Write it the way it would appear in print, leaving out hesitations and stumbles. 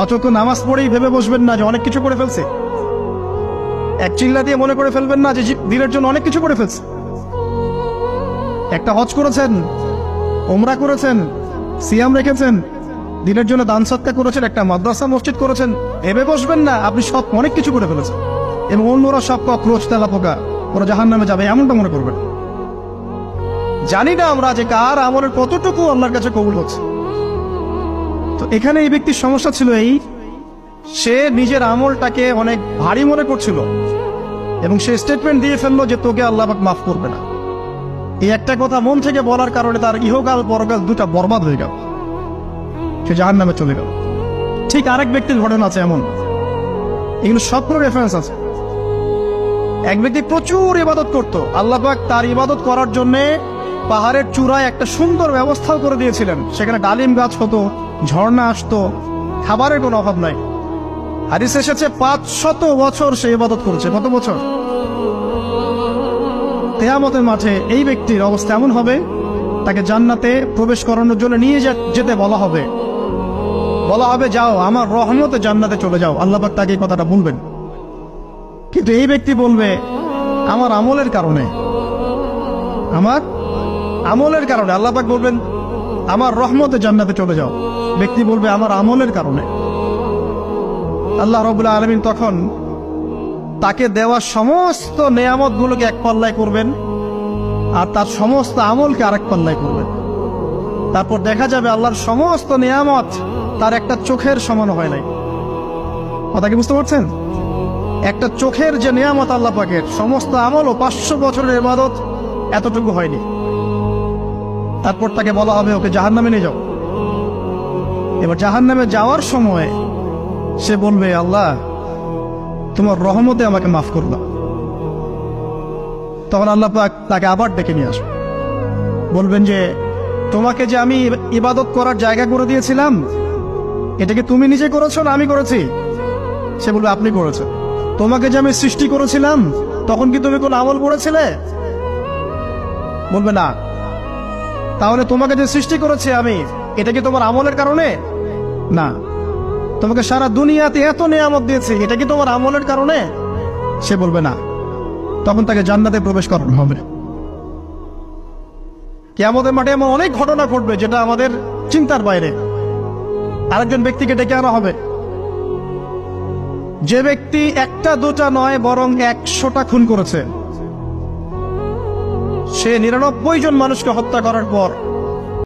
অচক্ষ নামাজ পড়েই ভেবে বসবেন না যে অনেক কিছু করে ফেলছে। এক চিল্লা দিয়ে মনে করে ফেলবেন না যে দিনের জন্য অনেক কিছু করে ফেলছে। একটা হজ করেছেন, ওমরা করেছেন, সিয়াম রেখেছেন, দিনের জন্য দান সৎকার করেছেন, একটা মাদ্রাসা মসজিদ করেছেন, ভেবে বসবেন না আপনি সব অনেক কিছু করে ফেলেছেন এবং অন্যরা সব কক্রোচ তেলা পোকা, ওরা জাহান্নামে যাবে এমনটা মনে করবেন। জানি না আমরা যে কার আমলের কতটুকু আল্লাহর কাছে কবুল হচ্ছে। তো এখানে এই ব্যক্তির সমস্যা ছিল এই, সে নিজের আমলটাকে অনেক ভারী মনে করছিল এবং সে স্টেটমেন্ট দিয়ে ফেললো যে তোকে আল্লাহ পাক মাফ করবে না। এই একটা কথা মন থেকে বলার কারণে তার ইহকাল পরকাল দুটা বরবাদ হয়ে গেল, সে জাহান্নামে চলে গেল। ঠিক আরেক ব্যক্তির ঘটনা আছে এমন, এগুলো সবগুলো রেফারেন্স আছে। এক ব্যক্তি প্রচুর ইবাদত করত, আল্লাহ পাক তার ইবাদত করার জন্য পাহাড়ের চূড়ায় একটা সুন্দর ব্যবস্থাও করে দিয়েছিলেন। সেখানে ডালিম গাছ হতো, ঝর্ণা আসতো, খাবারের কোনো অভাব নাই। হাদিস এসেছে 500 বছর সে ইবাদত করেছে। কত বছর? কিয়ামতের মাঠে এই ব্যক্তির অবস্থা এমন হবে, তাকে জান্নাতে প্রবেশ করানোর জন্য নিয়ে যেতে বলা হবে যাও আমার রহমতে জান্নাতে চলে যাও। আল্লাহ পাক তাকে এই কথাটা বলবেন, কিন্তু এই ব্যক্তি বলবে আমার আমলের কারণে আল্লাহ পাক বলবেন আমার রহমতে জান্নাতে চলে যাও। ব্যক্তি বলবে আমার আমলের কারণে। আল্লাহ রাব্বুল আলামিন তখন তাকে দেওয়া সমস্ত নেয়ামত গুলোকে এক পাল্লায় করবেন আর তার সমস্ত আমলকে আরেক পাল্লায় করবেন। তারপর দেখা যাবে আল্লাহর সমস্ত নেয়ামত তার একটা চোখের সমান হয় নাই। কথা কি বুঝতে পারছেন? একটা চোখের যে নেয়ামত আল্লাহ পাকের, সমস্ত আমল ও 500 বছরের ইবাদত এতটুকু হয়নি। তারপর তাকে বলা হবে ওকে জাহান্নামে নিয়ে যাও। এবার জাহান্নামে যাওয়ার সময় সে বলবে আল্লাহ তোমার রহমতে আমাকে মাফ করলো। তখন আল্লাহ পাক তাকে আবার ডেকে নিয়ে আসবে, বলবেন যে তোমাকে যে আমি ইবাদত করার জায়গা করে দিয়েছিলাম, এটাকে তুমি নিজে করেছো না আমি করেছি? সে বলবে আপনি করেছেন। তোমাকে যে আমি সৃষ্টি করেছিলাম তখন কি তুমি কোন আমল করেছিলে? বলবে না। তাহলে তোমাকে যে সৃষ্টি করেছি আমি, এটা কি তোমার আমলের কারণে? না। তোমাকে সারা দুনিয়াতে এত নিয়ামত দিয়েছি, এটা কি তোমার আমলের কারণে? সে বলবে না। তখন তাকে জান্নাতে প্রবেশ করানো হবে। কিয়ামতের মাঠে এমন অনেক ঘটনা ঘটবে যেটা আমাদের চিন্তার বাইরে। আরেকজন ব্যক্তিকে ডেকে আনা হবে, যে ব্যক্তি একটা দুটা নয় বরং 100টা খুন করেছে। সে 99 জন মানুষকে হত্যা করার পর